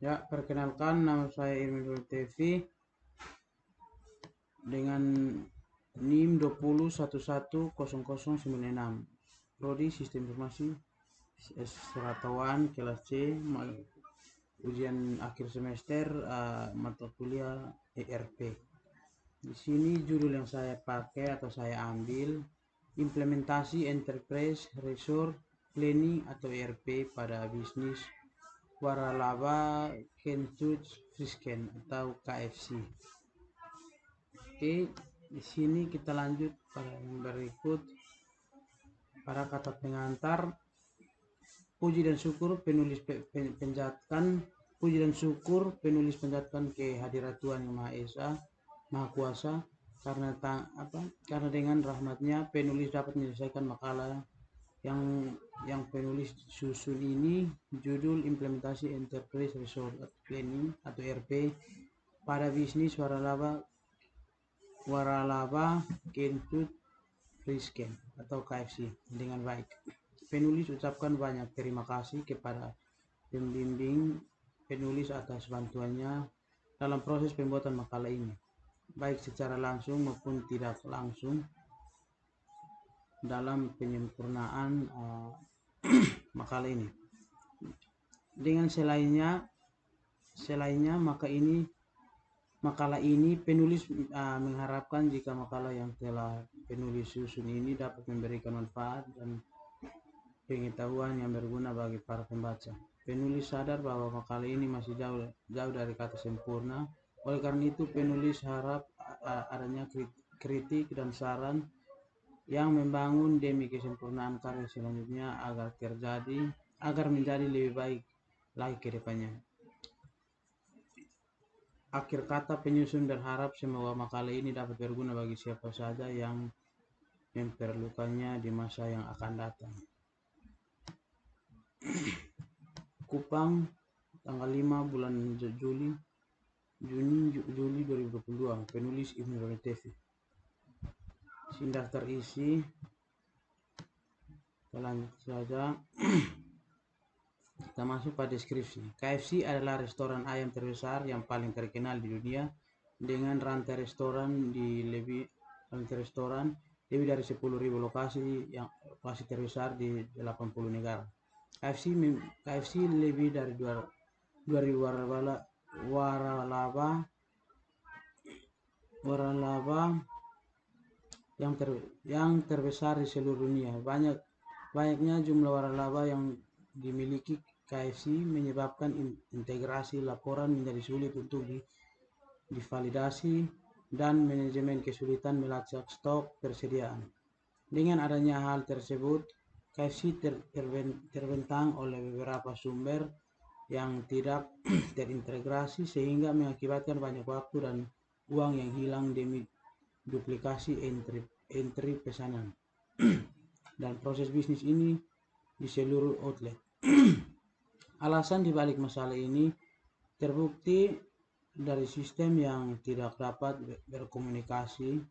Ya, perkenalkan nama saya Irwin Tevi dengan NIM 20110096. Prodi Sistem Informasi Seratawan kelas C, ujian akhir semester mata kuliah ERP. Di sini judul yang saya pakai atau saya ambil implementasi Enterprise Resource Planning atau ERP pada bisnis waralaba Kentut Frisken atau KFC. Oke, di sini kita lanjut pada yang berikut. Para kata pengantar, puji dan syukur penulis penjatkan, puji dan syukur penulis penjatkan kehadirat Tuhan Yang Maha Esa, Maha Kuasa, karena dengan rahmatnya penulis dapat menyelesaikan makalah yang penulis susun ini. Judul implementasi Enterprise Resource Planning atau ERP pada bisnis waralaba Kentut Frisken atau KFC dengan baik. Penulis ucapkan banyak terima kasih kepada pembimbing penulis atas bantuannya dalam proses pembuatan makalah ini, baik secara langsung maupun tidak langsung dalam penyempurnaan makalah ini. Dengan selainnya makalah ini penulis mengharapkan jika makalah yang telah penulis susun ini dapat memberikan manfaat dan pengetahuan yang berguna bagi para pembaca. Penulis sadar bahwa makalah ini masih jauh dari kata sempurna. Oleh karena itu penulis harap adanya kritik dan saran yang membangun demi kesempurnaan karya selanjutnya agar menjadi lebih baik lagi ke depannya. Akhir kata penyusun berharap semoga makalah ini dapat berguna bagi siapa saja yang memerlukannya di masa yang akan datang. Kupang, tanggal 5 bulan Juni 2022. Penulis Irwin Tevi. Sini daftar isi. Kita lanjut saja. Kita masuk pada deskripsi. KFC adalah restoran ayam terbesar yang paling terkenal di dunia dengan rantai restoran lebih dari 10.000 lokasi terbesar di 80 negara. KFC lebih dari 2.000 waralaba yang terbesar di seluruh dunia. Banyaknya jumlah waralaba yang dimiliki KFC menyebabkan integrasi laporan menjadi sulit untuk divalidasi dan manajemen kesulitan melacak stok persediaan. Dengan adanya hal tersebut, KFC terbentang oleh beberapa sumber yang tidak terintegrasi sehingga mengakibatkan banyak waktu dan uang yang hilang demi duplikasi entry pesanan dan proses bisnis ini di seluruh outlet. Alasan dibalik masalah ini terbukti dari sistem yang tidak dapat berkomunikasi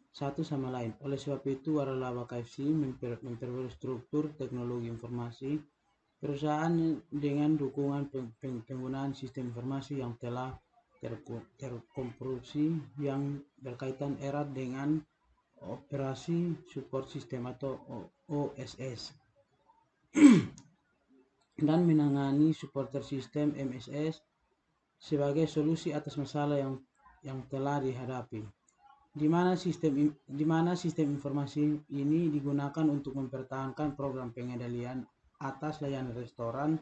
satu sama lain. Oleh sebab itu, waralaba KFC memperoleh struktur teknologi informasi perusahaan dengan dukungan penggunaan sistem informasi yang telah terkonstruksi yang berkaitan erat dengan operasi support system atau OSS dan menangani supporter system MSS sebagai solusi atas masalah yang telah dihadapi, di mana sistem informasi ini digunakan untuk mempertahankan program pengendalian atas layanan restoran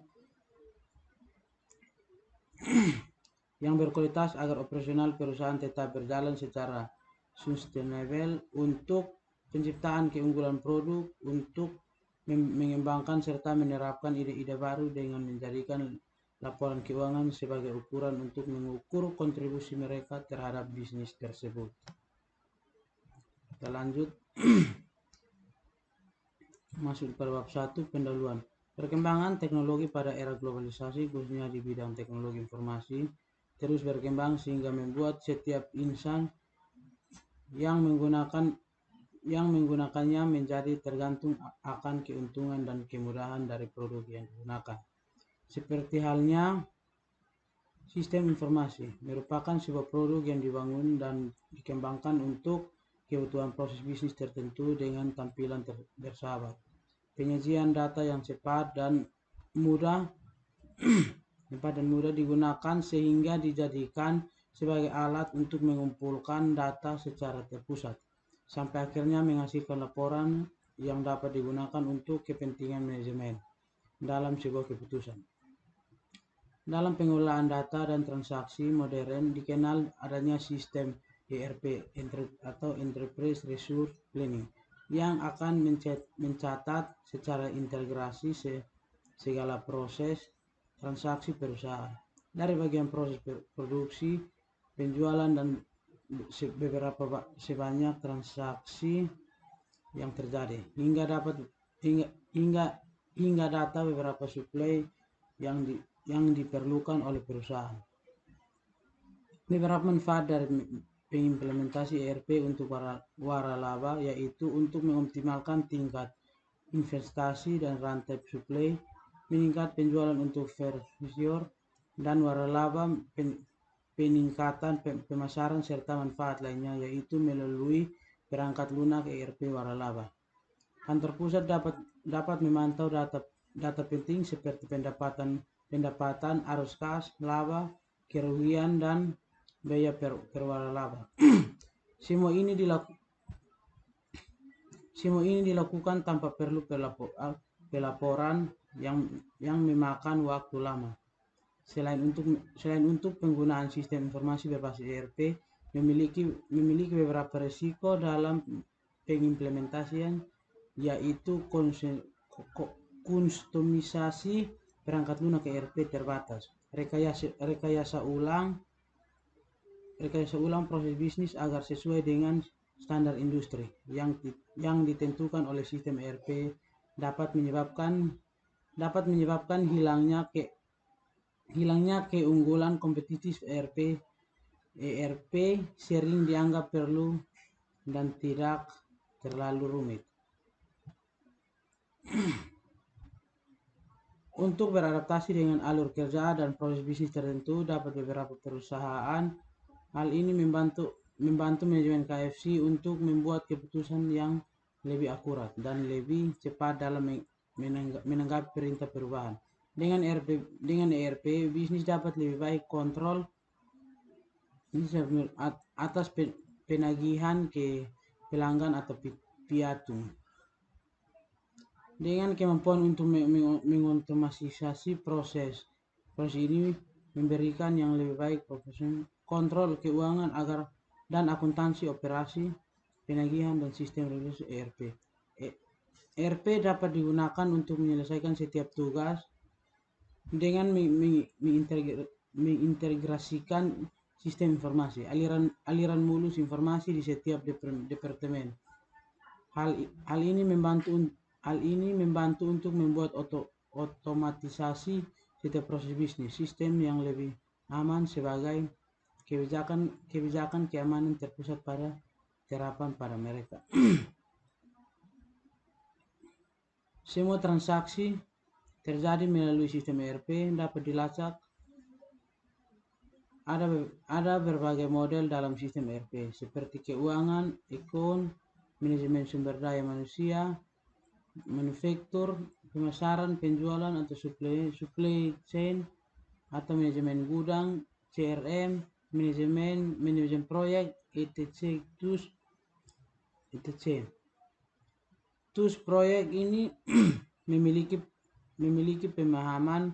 yang berkualitas agar operasional perusahaan tetap berjalan secara sustainable, untuk penciptaan keunggulan produk, untuk mengembangkan serta menerapkan ide-ide baru dengan menjadikan laporan keuangan sebagai ukuran untuk mengukur kontribusi mereka terhadap bisnis tersebut. Kita lanjut. Masuk pada bab 1, pendahuluan. Perkembangan teknologi pada era globalisasi, khususnya di bidang teknologi informasi, terus berkembang sehingga membuat setiap insan yang menggunakannya menjadi tergantung akan keuntungan dan kemudahan dari produk yang digunakan. Seperti halnya Sistem informasi merupakan sebuah produk yang dibangun dan dikembangkan untuk kebutuhan proses bisnis tertentu dengan tampilan bersahabat. Penyajian data yang cepat dan mudah digunakan sehingga dijadikan sebagai alat untuk mengumpulkan data secara terpusat, sampai akhirnya menghasilkan laporan yang dapat digunakan untuk kepentingan manajemen dalam sebuah keputusan. Dalam pengelolaan data dan transaksi modern dikenal adanya sistem ERP atau Enterprise Resource Planning yang akan mencatat secara integrasi segala proses transaksi perusahaan, dari bagian proses produksi, penjualan, dan sebanyak transaksi yang terjadi hingga data beberapa suplai yang diperlukan oleh perusahaan. Beberapa manfaat dari pengimplementasi ERP untuk waralaba yaitu untuk mengoptimalkan tingkat investasi dan rantai suplai, meningkat penjualan untuk vendor dan waralaba, peningkatan pemasaran serta manfaat lainnya yaitu melalui perangkat lunak ERP waralaba. Kantor pusat dapat memantau data penting seperti pendapatan, arus kas, laba, kerugian, dan biaya per waralaba. Semua ini dilakukan tanpa perlu pelaporan yang memakan waktu lama. Selain untuk penggunaan sistem informasi berbasis ERP memiliki beberapa risiko dalam pengimplementasian, yaitu kustomisasi perangkat lunak ERP terbatas, rekayasa ulang proses bisnis agar sesuai dengan standar industri yang ditentukan oleh sistem ERP dapat menyebabkan hilangnya keunggulan kompetitif ERP sering dianggap perlu dan tidak terlalu rumit. Untuk beradaptasi dengan alur kerja dan proses bisnis tertentu dapat beberapa perusahaan. Hal ini membantu manajemen KFC untuk membuat keputusan yang lebih akurat dan lebih cepat dalam menanggapi perintah perubahan. Dengan ERP, bisnis dapat lebih baik kontrol atas penagihan ke pelanggan atau piatung. Dengan kemampuan untuk mengotomatisasi proses ini memberikan yang lebih baik profesional, kontrol keuangan dan akuntansi operasi, penagihan, dan sistem regulasi ERP. ERP dapat digunakan untuk menyelesaikan setiap tugas dengan mengintegrasikan sistem informasi, aliran mulus informasi di setiap departemen. Hal ini membantu untuk membuat otomatisasi setiap proses bisnis, sistem yang lebih aman sebagai kebijakan keamanan terpusat pada terapan pada mereka. Semua transaksi terjadi melalui sistem ERP dapat dilacak. Ada berbagai model dalam sistem ERP seperti keuangan, manajemen sumber daya manusia, manufaktur, pemasaran, penjualan atau supply chain, atau manajemen gudang, CRM, manajemen proyek, etc. Tools proyek ini memiliki pemahaman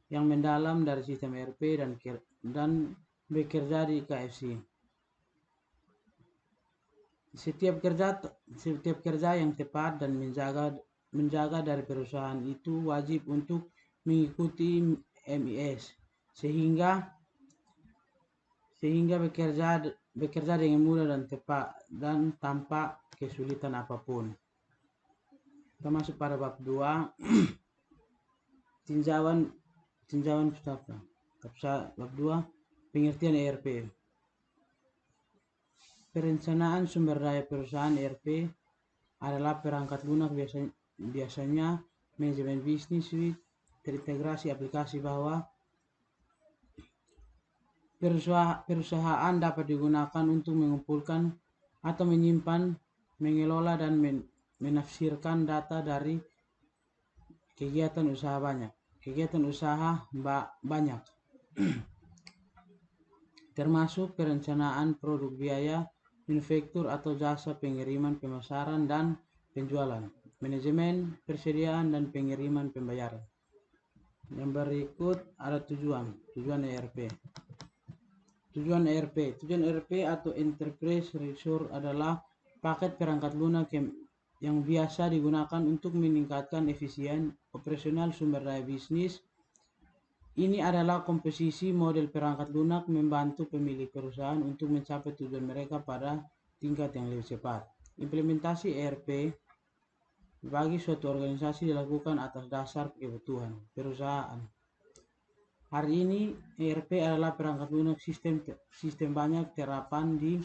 yang mendalam dari sistem ERP dan bekerja di KFC. Setiap kerja yang tepat dan menjaga dari perusahaan itu wajib untuk mengikuti MIS sehingga bekerja dengan mudah dan tepat dan tanpa kesulitan apapun. Kita masuk pada bab 2 tinjauan pustaka. Bab 2 pengertian ERP. Perencanaan sumber daya perusahaan ERP adalah perangkat lunak biasanya manajemen bisnis suite terintegrasi aplikasi bahwa Perusahaan dapat digunakan untuk mengumpulkan atau menyimpan, mengelola, dan menafsirkan data dari kegiatan usaha banyak, termasuk perencanaan produk, biaya, manufaktur atau jasa, pengiriman, pemasaran, dan penjualan, manajemen, persediaan, dan pengiriman pembayaran. Yang berikut ada tujuan ERP. Tujuan ERP atau Enterprise Resource adalah paket perangkat lunak yang biasa digunakan untuk meningkatkan efisien operasional sumber daya bisnis. Ini adalah komposisi model perangkat lunak membantu pemilik perusahaan untuk mencapai tujuan mereka pada tingkat yang lebih cepat. Implementasi ERP bagi suatu organisasi dilakukan atas dasar kebutuhan perusahaan. Hari ini ERP adalah perangkat lunak sistem banyak terapan di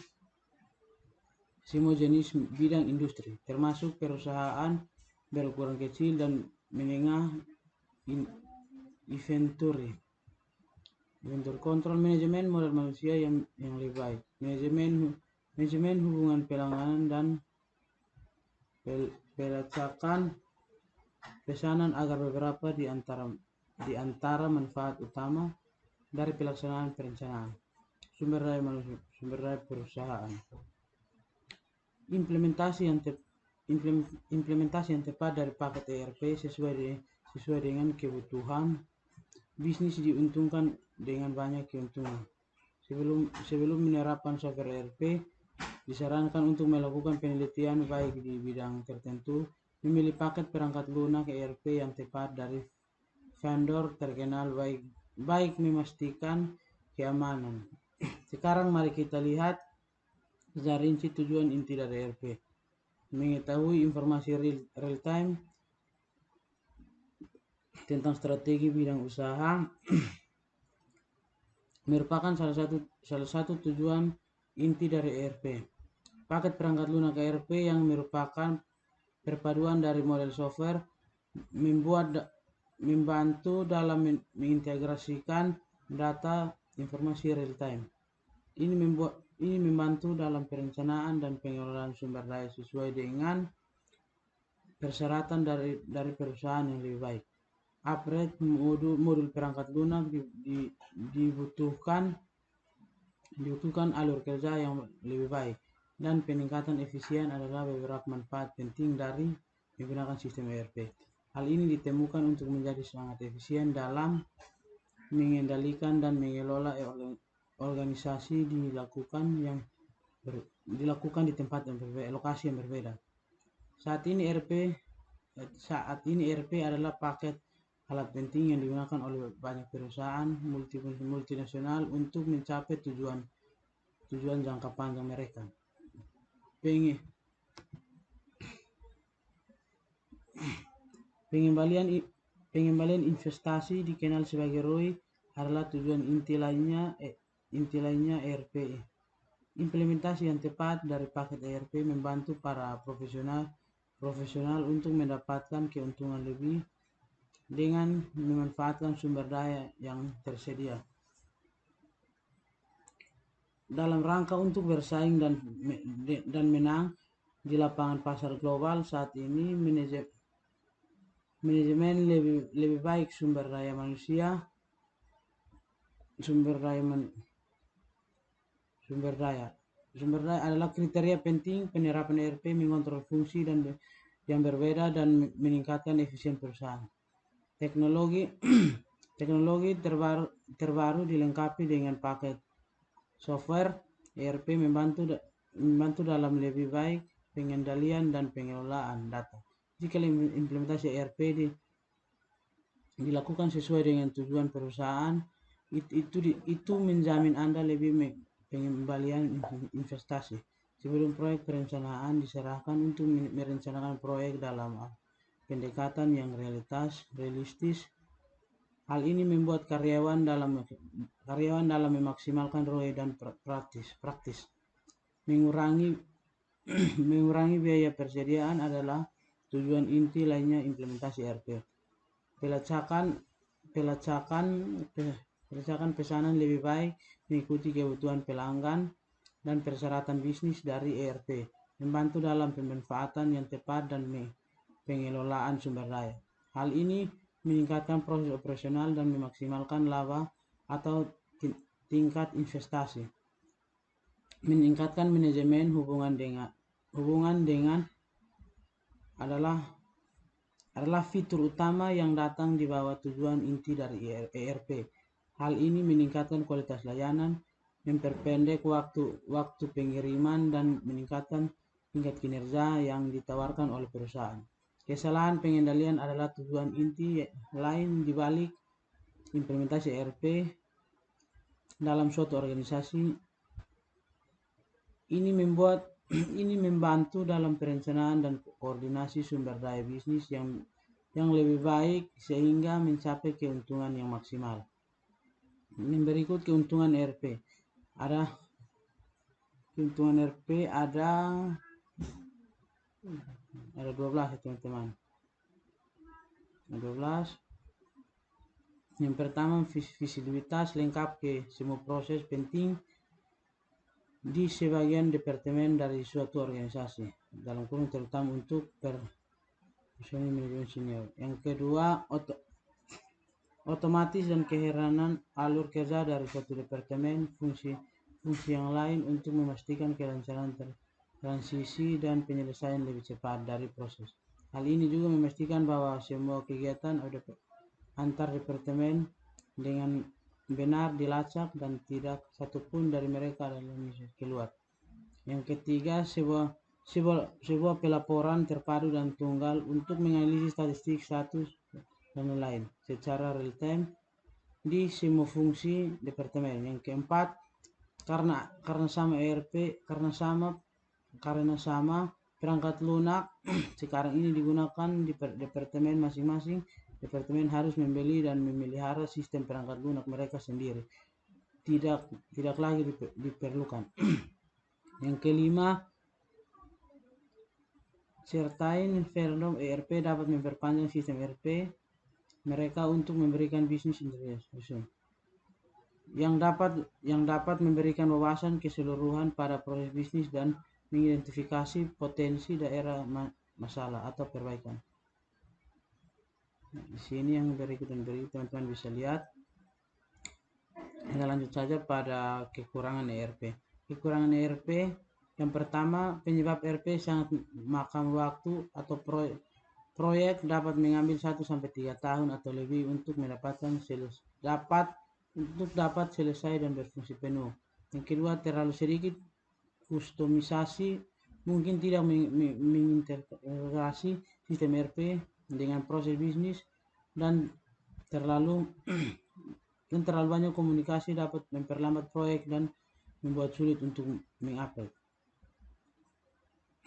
semua jenis bidang industri, termasuk perusahaan berukuran kecil dan menengah, inventory kontrol, manajemen modal manusia yang lebih baik, manajemen hubungan pelanggan dan pelacakan pesanan agar beberapa di antara manfaat utama dari pelaksanaan perencanaan sumber daya perusahaan. Implementasi yang tepat dari paket ERP sesuai dengan kebutuhan bisnis diuntungkan dengan banyak keuntungan. Sebelum menerapkan software ERP, disarankan untuk melakukan penelitian baik di bidang tertentu, memilih paket perangkat lunak ERP yang tepat dari vendor terkenal, baik memastikan keamanan. Sekarang mari kita lihat secara rinci tujuan inti dari ERP. Mengetahui informasi real time tentang strategi bidang usaha merupakan salah satu tujuan inti dari ERP. Paket perangkat lunak ERP yang merupakan perpaduan dari model software membantu dalam mengintegrasikan data informasi real time. Ini membantu dalam perencanaan dan pengelolaan sumber daya sesuai dengan persyaratan dari perusahaan yang lebih baik. Upgrade modul perangkat lunak dibutuhkan alur kerja yang lebih baik, dan peningkatan efisien adalah beberapa manfaat penting dari menggunakan sistem ERP. Hal ini ditemukan untuk menjadi sangat efisien dalam mengendalikan dan mengelola organisasi dilakukan di tempat yang berbeda, lokasi yang berbeda. Saat ini ERP adalah paket alat penting yang digunakan oleh banyak perusahaan multinasional untuk mencapai tujuan jangka panjang mereka. Pengembalian investasi dikenal sebagai ROI adalah tujuan inti lainnya ERP. Implementasi yang tepat dari paket ERP membantu para profesional untuk mendapatkan keuntungan lebih dengan memanfaatkan sumber daya yang tersedia. Dalam rangka untuk bersaing dan menang di lapangan pasar global saat ini, manajemen lebih baik sumber daya adalah kriteria penting penerapan ERP mengontrol fungsi yang berbeda dan meningkatkan efisien perusahaan. Teknologi terbaru dilengkapi dengan paket software ERP membantu dalam lebih baik pengendalian dan pengelolaan data. Jika implementasi ERP dilakukan sesuai dengan tujuan perusahaan, itu menjamin Anda lebih pengembalian investasi. Sebelum proyek perencanaan diserahkan untuk merencanakan proyek dalam pendekatan yang realistis. Hal ini membuat karyawan dalam memaksimalkan ROI dan praktis. Mengurangi biaya persediaan adalah tujuan inti lainnya implementasi ERP. Pelacakan Berdasarkan pesanan lebih baik mengikuti kebutuhan pelanggan dan persyaratan bisnis dari ERP, membantu dalam pemanfaatan yang tepat dan pengelolaan sumber daya. Hal ini meningkatkan proses operasional dan memaksimalkan laba atau tingkat investasi. Meningkatkan manajemen hubungan dengan adalah fitur utama yang datang di bawah tujuan inti dari ERP. Hal ini meningkatkan kualitas layanan, memperpendek waktu pengiriman, dan meningkatkan tingkat kinerja yang ditawarkan oleh perusahaan. Kesalahan pengendalian adalah tujuan inti lain di balik implementasi ERP dalam suatu organisasi. Ini membantu dalam perencanaan dan koordinasi sumber daya bisnis yang lebih baik sehingga mencapai keuntungan yang maksimal. Ini berikut keuntungan ERP. Ada 12 ya teman-teman. 12. Yang pertama, visibilitas lengkap ke semua proses penting di sebagian departemen dari suatu organisasi, dalam kurung terutama untuk manajemen senior. Yang kedua, otomatis dan keheranan alur kerja dari suatu departemen fungsi yang lain untuk memastikan kelancaran transisi dan penyelesaian lebih cepat dari proses. Hal ini juga memastikan bahwa semua kegiatan antar departemen dengan benar dilacak dan tidak satupun dari mereka dalam keluar. Yang ketiga, sebuah pelaporan terpadu dan tunggal untuk menganalisis statistik, status, dan lain-lain secara real time di semua fungsi departemen. Yang keempat, karena sama ERP, karena sama perangkat lunak sekarang ini digunakan di departemen masing-masing. Departemen harus membeli dan memelihara sistem perangkat lunak mereka sendiri. Tidak lagi diperlukan. Yang kelima, sertain Verdom ERP dapat memperpanjang sistem ERP mereka untuk memberikan bisnis intelligence yang dapat memberikan wawasan keseluruhan pada proses bisnis dan mengidentifikasi potensi daerah masalah atau perbaikan. Di sini yang berikut teman-teman bisa lihat. Kita lanjut saja pada kekurangan ERP. Kekurangan ERP yang pertama, penyebab ERP sangat makan waktu atau proyek dapat mengambil 1-3 tahun atau lebih untuk dapat selesai dan berfungsi penuh. Yang kedua, terlalu sedikit kustomisasi, mungkin tidak mengintegrasi sistem ERP dengan proses bisnis, dan terlalu banyak komunikasi dapat memperlambat proyek dan membuat sulit untuk mengupdate.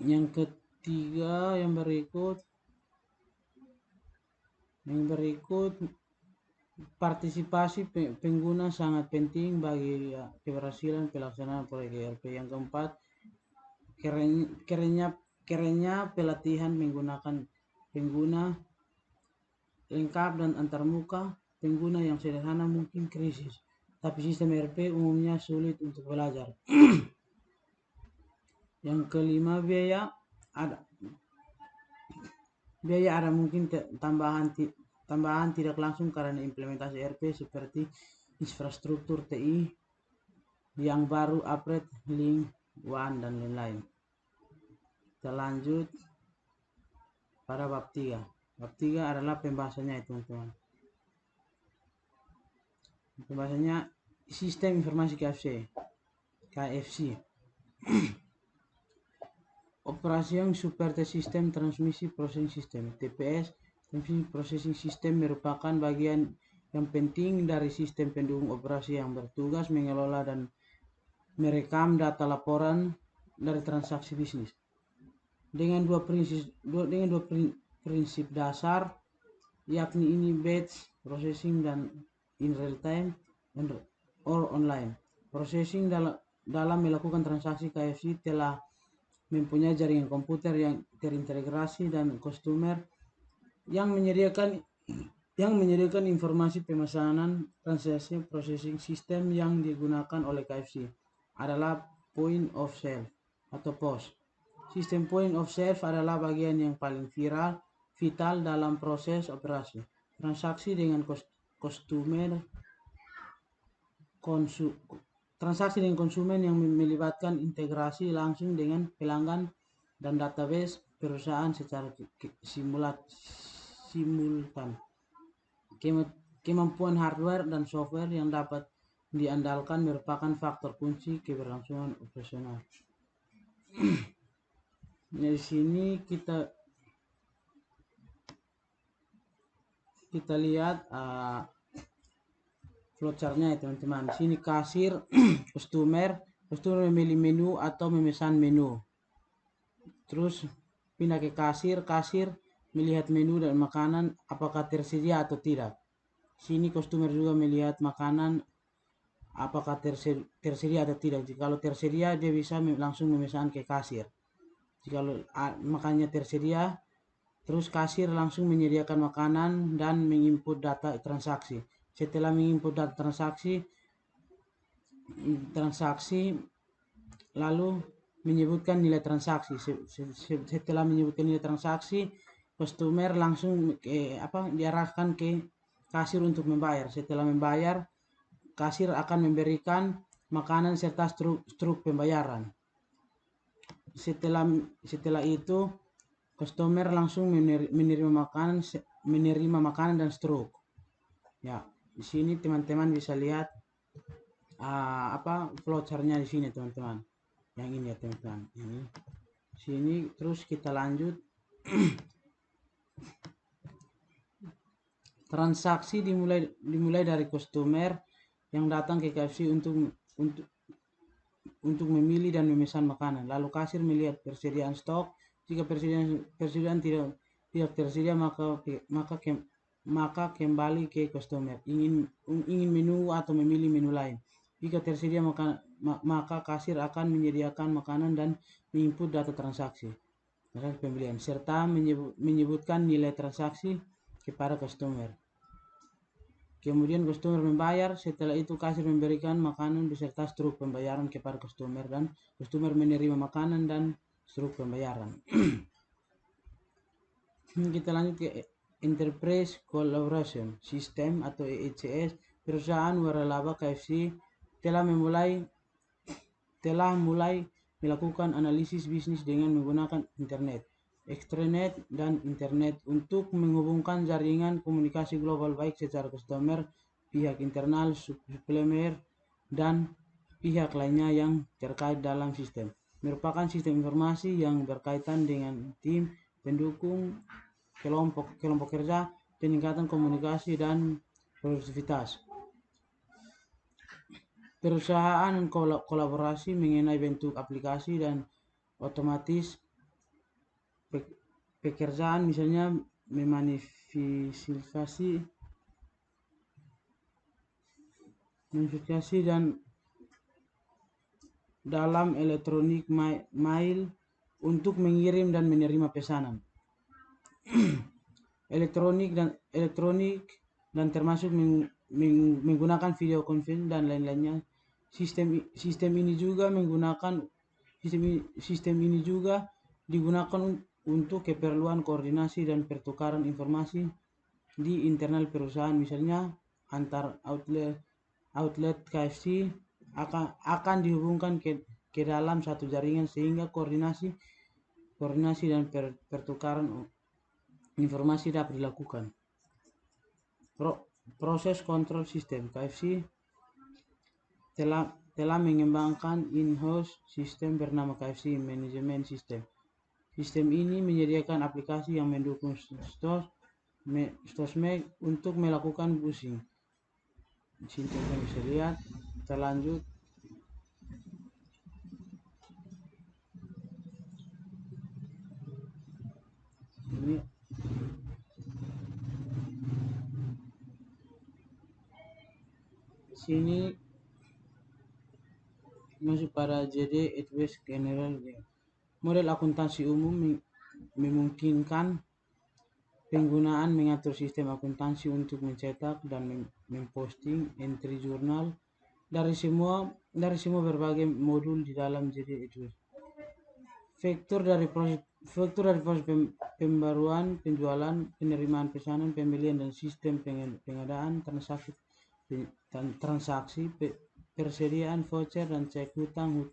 Yang ketiga, yang berikut partisipasi pengguna sangat penting bagi keberhasilan pelaksanaan proyek ERP. Yang keempat, kerennya pelatihan menggunakan pengguna lengkap dan antarmuka. Pengguna yang sederhana mungkin krisis, tapi sistem ERP umumnya sulit untuk belajar. Yang kelima, biaya ada mungkin tambahan tidak langsung karena implementasi ERP seperti infrastruktur TI yang baru, upgrade, link, WAN, dan lain-lain. Kita lanjut pada bab 3. Bab 3 adalah pembahasannya, teman-teman. Pembahasannya sistem informasi KFC. Operation Support System Transmission Processing System TPS. Transmission Processing System merupakan bagian yang penting dari sistem pendukung operasi yang bertugas mengelola dan merekam data laporan dari transaksi bisnis. Dengan dua prinsip dasar, yakni ini batch processing dan in real time or online. Processing dalam melakukan transaksi KFC telah mempunyai jaringan komputer yang terintegrasi dan customer yang menyediakan yang menyediakan informasi pemesanan transaksi processing. Sistem yang digunakan oleh KFC adalah point of sale atau POS. Sistem point of sale adalah bagian yang paling vital dalam proses operasi. Transaksi dengan transaksi dengan konsumen yang melibatkan integrasi langsung dengan pelanggan dan database perusahaan secara simultan. Kemampuan hardware dan software yang dapat diandalkan merupakan faktor kunci keberlangsungan operasional. Di sini kita lihat flowchartnya ya teman-teman. Di sini kasir, customer memilih menu atau memesan menu. Terus pindah ke kasir melihat menu dan makanan apakah tersedia atau tidak. Sini customer juga melihat makanan apakah tersedia atau tidak. Jika tersedia dia bisa langsung memesan ke kasir. Jika makanannya tersedia, terus kasir langsung menyediakan makanan dan menginput data transaksi. Setelah menginput data transaksi lalu menyebutkan nilai transaksi. Setelah menyebutkan nilai transaksi, customer langsung diarahkan ke kasir untuk membayar. Setelah membayar, kasir akan memberikan makanan serta struk pembayaran. Setelah itu customer langsung menerima makanan dan struk. Ya, di sini teman-teman bisa lihat flowchartnya di sini teman-teman. Yang ini ya teman-teman. Ini sini terus kita lanjut. Transaksi dimulai dari customer yang datang ke KFC untuk memilih dan memesan makanan. Lalu kasir melihat persediaan stok. Jika persediaan tidak tersedia maka kembali ke customer ingin menu atau memilih menu lain. Jika tersedia maka kasir akan menyediakan makanan dan menginput data transaksi pembelian serta menyebutkan nilai transaksi kepada customer. Kemudian customer membayar. Setelah itu kasir memberikan makanan beserta struk pembayaran kepada customer dan customer menerima makanan dan struk pembayaran. Kita lanjut ke Enterprise Collaboration System atau ECS. Perusahaan waralaba KFC telah mulai melakukan analisis bisnis dengan menggunakan internet, extranet, dan internet untuk menghubungkan jaringan komunikasi global baik secara customer, pihak internal, supplier, dan pihak lainnya yang terkait dalam sistem. Merupakan sistem informasi yang berkaitan dengan tim pendukung, kelompok kerja, peningkatan komunikasi, dan produktivitas. Perusahaan kolaborasi mengenai bentuk aplikasi dan otomatis pekerjaan, misalnya manifestasi dan dalam elektronik mail untuk mengirim dan menerima pesanan. elektronik dan termasuk menggunakan video conference dan lain-lainnya. Sistem ini juga digunakan untuk keperluan koordinasi dan pertukaran informasi di internal perusahaan, misalnya antar outlet KFC akan dihubungkan ke dalam satu jaringan sehingga koordinasi dan pertukaran informasi dapat dilakukan. Proses kontrol sistem. KFC telah mengembangkan in-house sistem bernama KFC Management System. Sistem ini menyediakan aplikasi yang mendukung SOSMED untuk melakukan busing. Di sini kita bisa lihat. Kita lanjut. Ini sini masuk pada JD Advice General. Model akuntansi umum memungkinkan penggunaan mengatur sistem akuntansi untuk mencetak dan memposting entry jurnal dari semua berbagai modul di dalam JD itu. Faktur dari proses pembaruan, penjualan, penerimaan pesanan, pembelian, dan sistem pengadaan transaksi, persediaan voucher dan cek hutang,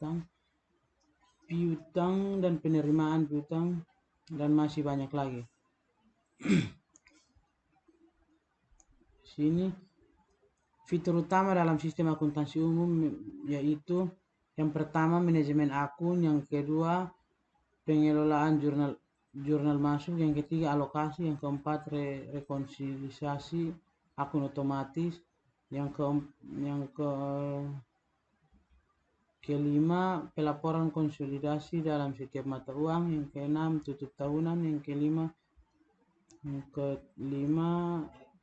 piutang dan penerimaan piutang, dan masih banyak lagi. Sini fitur utama dalam sistem akuntansi umum yaitu yang pertama manajemen akun, yang kedua pengelolaan jurnal masuk, yang ketiga alokasi, yang keempat rekonsiliasi akun otomatis, yang kelima pelaporan konsolidasi dalam setiap mata uang, yang keenam tutup tahunan, yang kelima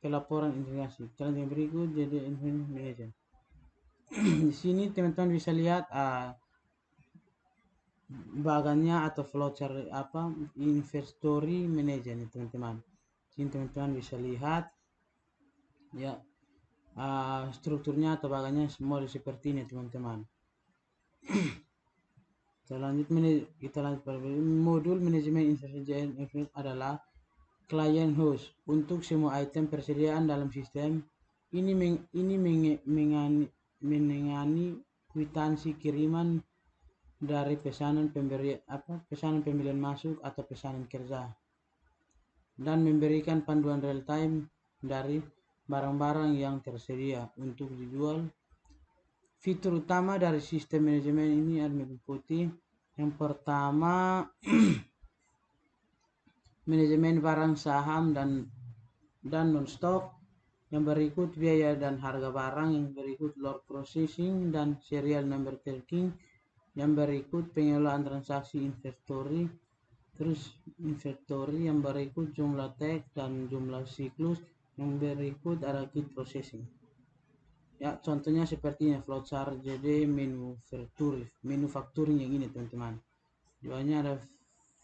pelaporan integrasi. Selanjutnya berikut jadi information manager. Di sini teman-teman bisa lihat bagannya atau flowchart inventory manager nih teman-teman. Sini teman-teman bisa lihat ya strukturnya atau bagannya model seperti ini teman-teman. Selanjutnya kita lanjut pada modul manajemen investasi adalah client host untuk semua item persediaan dalam sistem. Ini menangani kwitansi kiriman dari pesanan pembelian masuk atau pesanan kerja, dan memberikan panduan real time dari barang-barang yang tersedia untuk dijual. Fitur utama dari sistem manajemen ini ada meliputi yang pertama manajemen barang saham dan non-stok, yang berikut biaya dan harga barang, yang berikut load processing dan serial number tracking, yang berikut pengelolaan transaksi inventory, yang berikut jumlah tag dan jumlah siklus, yang berikut ada kit processing. Ya, contohnya seperti ini flowchart JD manufacturing yang ini teman-teman. Jualnya ada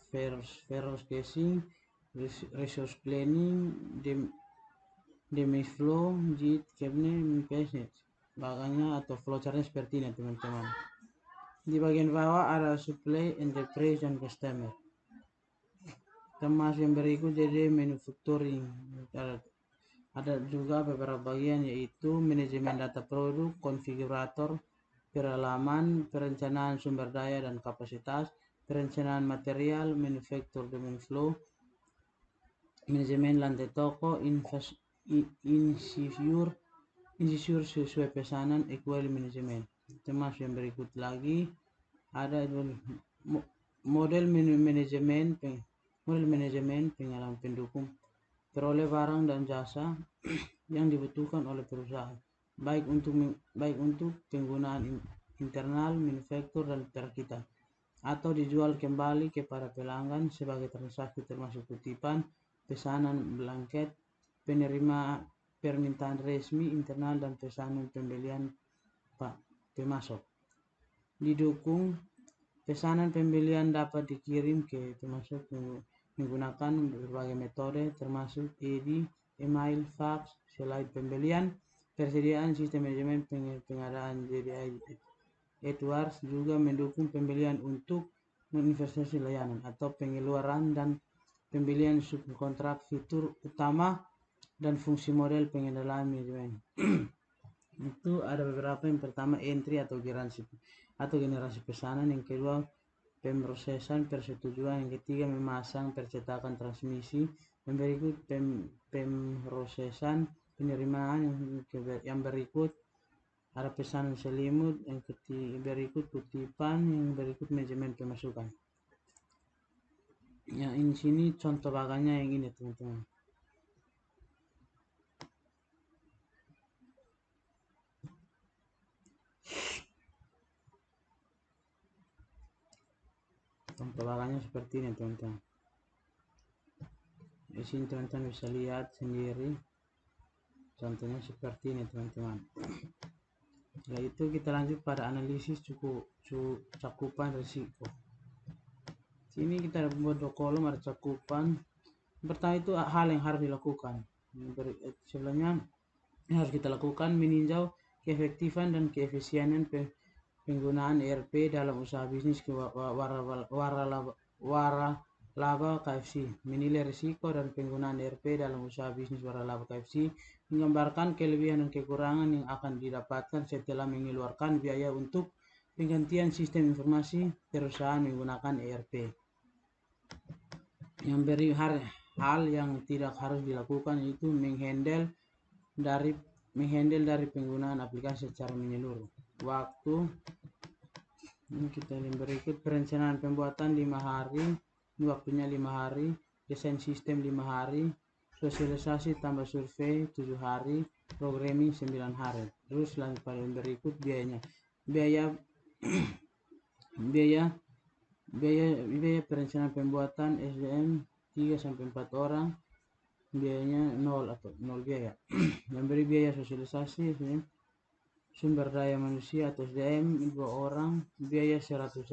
first casing, resource planning, damage flow, JIT, cabinet, bagannya atau flowchartnya seperti ini teman-teman. Di bagian bawah ada supply, enterprise, dan customer. Termasuk yang berikut jadi manufacturing. Ada juga beberapa bagian yaitu manajemen data produk, konfigurator, peralaman, perencanaan sumber daya dan kapasitas, perencanaan material, manufacture demand flow, manajemen lantai toko, insure sesuai pesanan, equal management. Termasuk yang berikut lagi ada model manajemen pengalaman pendukung peroleh barang dan jasa yang dibutuhkan oleh perusahaan, baik untuk penggunaan internal, manufaktur, dan kita, atau dijual kembali kepada pelanggan sebagai transaksi, termasuk kutipan, pesanan, blanket, permintaan resmi internal, dan pesanan pembelian pemasok. Didukung pesanan pembelian dapat dikirim ke pemasok menggunakan berbagai metode termasuk email, fax. Selain pembelian, persediaan sistem manajemen pengadaan JDI Edwards juga mendukung pembelian untuk investasi layanan atau pengeluaran dan pembelian subkontrak, fitur utama dan fungsi model pengenalan manajemen. Itu ada beberapa. Yang pertama entry atau generasi pesanan, yang kedua pemrosesan persetujuan, yang ketiga memasang percetakan transmisi, yang berikut pemrosesan penerimaan, yang berikut ada pesanan selimut, yang berikut kutipan, yang berikut manajemen pemasukan. Ya, ini sini contoh bagannya yang ini teman-teman. Contoh bagannya seperti ini teman-teman. Di sini teman-teman bisa lihat sendiri. Contohnya seperti ini teman-teman. Setelah itu kita lanjut pada analisis cakupan risiko. Sini kita buat dua kolom, ada cakupan Pertama itu hal yang harus dilakukan. Sebelumnya yang harus kita lakukan meninjau keefektifan dan keefisienan penggunaan ERP dalam usaha bisnis waralaba KFC, menilai risiko dan penggunaan ERP dalam usaha bisnis waralaba KFC, menggambarkan kelebihan dan kekurangan yang akan didapatkan setelah mengeluarkan biaya untuk penggantian sistem informasi perusahaan menggunakan ERP. Yang beri hal yang tidak harus dilakukan itu menghandle dari penggunaan aplikasi secara menyeluruh. Waktu ini kita lihat berikut: perencanaan pembuatan 5 hari, ini waktunya 5 hari, desain sistem 5 hari, sosialisasi tambah survei 7 hari, programming 9 hari. Terus lanjut pada yang berikut biayanya. Biaya perencanaan pembuatan SDM 3-4 orang, biayanya 0 biaya. Yang beri biaya sosialisasi sumber daya manusia atau SDM 2 orang, biaya 100.000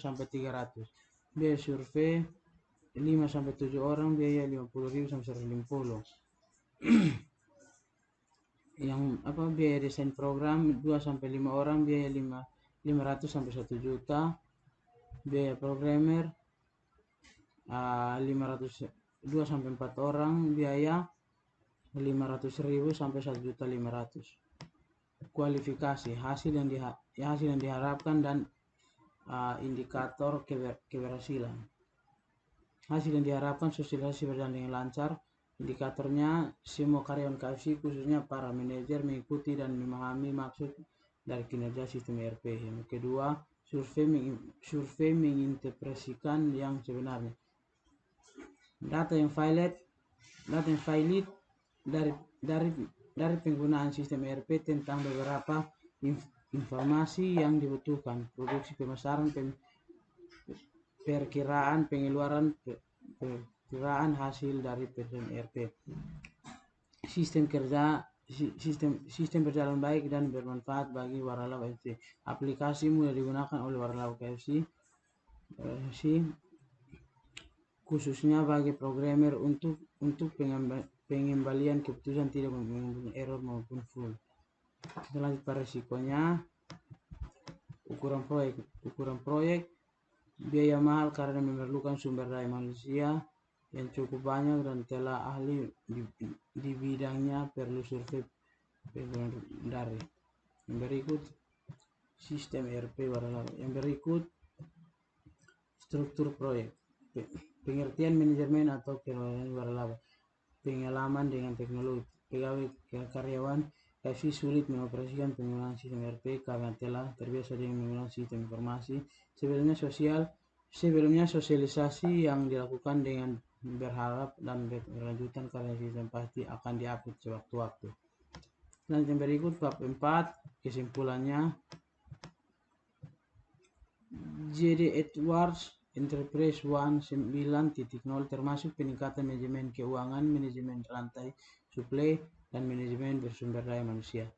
sampai 300. Biaya survei 5-7 orang, biaya 50.000 sampai 150. Yang biaya desain program 2-5 orang, biaya 500 sampai 1 juta. Biaya programmer 2-4 orang, biaya 500.000 sampai 1.500.000. Kualifikasi hasil yang diharapkan dan indikator keberhasilan. Hasil yang diharapkan: sosialisasi berjalan dengan lancar. Indikatornya semua karyawan KFC khususnya para manajer mengikuti dan memahami maksud dari kinerja sistem ERP. Yang kedua, survei menginterpretasikan yang sebenarnya. Data yang valid dari penggunaan sistem ERP tentang beberapa informasi yang dibutuhkan: produksi, pemasaran, perkiraan pengeluaran, perkiraan hasil dari perusahaan ERP. Sistem berjalan baik dan bermanfaat bagi waralaba KFC. Aplikasi mudah digunakan oleh waralaba KFC, khususnya bagi programmer untuk pengembalian keputusan tidak menimbulkan error maupun full. Kita lanjut pada risikonya. Ukuran proyek biaya mahal karena memerlukan sumber daya manusia yang cukup banyak dan telah ahli di bidangnya, perlu survei dari. Yang berikut sistem ERP waralaba. Yang berikut struktur proyek. Pengertian manajemen atau kewenangan waralaba. Pengalaman dengan teknologi. Pegawai karyawan KFC sulit mengoperasikan penggunaan sistem ERP karena telah terbiasa dengan menggunakan sistem informasi. Sebelumnya sosialisasi yang dilakukan dengan berharap dan berkelanjutan karena sistem pasti akan diupdate sewaktu-waktu. Dan yang berikut bab 4 kesimpulannya. JD Edwards Enterprise 1.9.0 termasuk peningkatan manajemen keuangan, manajemen rantai suplai, dan manajemen bersumber daya manusia.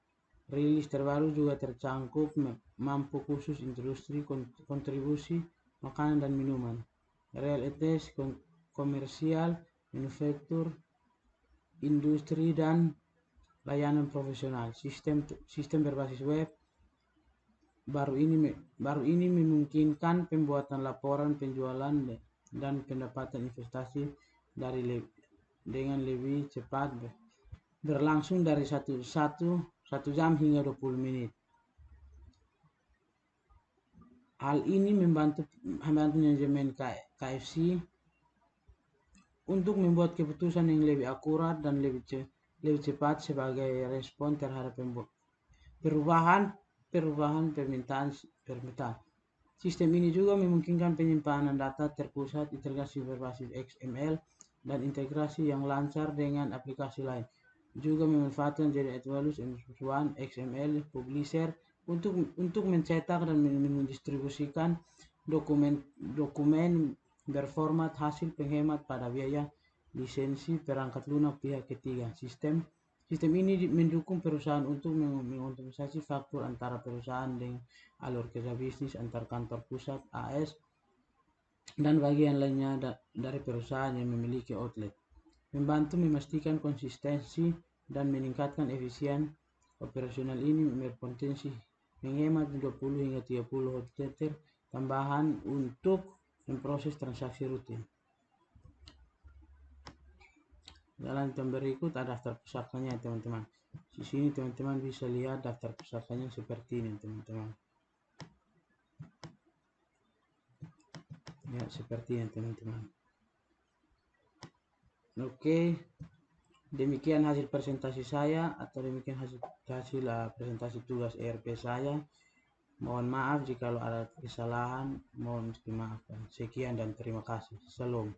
Rilis terbaru juga tercangkup mampu khusus industri kontribusi makanan dan minuman, real estate, komersial, manufaktur, industri, dan layanan profesional. Sistem berbasis web baru ini memungkinkan pembuatan laporan penjualan dan pendapatan investasi dengan lebih cepat, berlangsung dari 1 jam hingga 20 menit. Hal ini membantu manajemen KFC untuk membuat keputusan yang lebih akurat dan lebih cepat sebagai respon terhadap perubahan permintaan. Sistem ini juga memungkinkan penyimpanan data terpusat, integrasi berbasis XML, dan integrasi yang lancar dengan aplikasi lain. Juga memanfaatkan JD Edwards Enterprise XML Publisher untuk mencetak dan mendistribusikan dokumen berformat hasil penghemat pada biaya lisensi perangkat lunak pihak ketiga. Sistem ini mendukung perusahaan untuk mengoptimalisasi faktur antara perusahaan dengan alur kerja bisnis antar kantor pusat AS dan bagian lainnya dari perusahaan yang memiliki outlet. Membantu memastikan konsistensi dan meningkatkan efisien operasional ini berpotensi menghemat 20 hingga 30 hotel tambahan untuk memproses transaksi rutin. Dalam berikut ada daftar pusakanya teman-teman. Di sini teman-teman bisa lihat daftar pusakanya seperti ini teman-teman. Ya, seperti ini teman-teman. Oke, demikian hasil presentasi saya, atau demikian hasil presentasi tugas ERP saya. Mohon maaf jika ada kesalahan, mohon dimaafkan. Sekian dan terima kasih. Salam.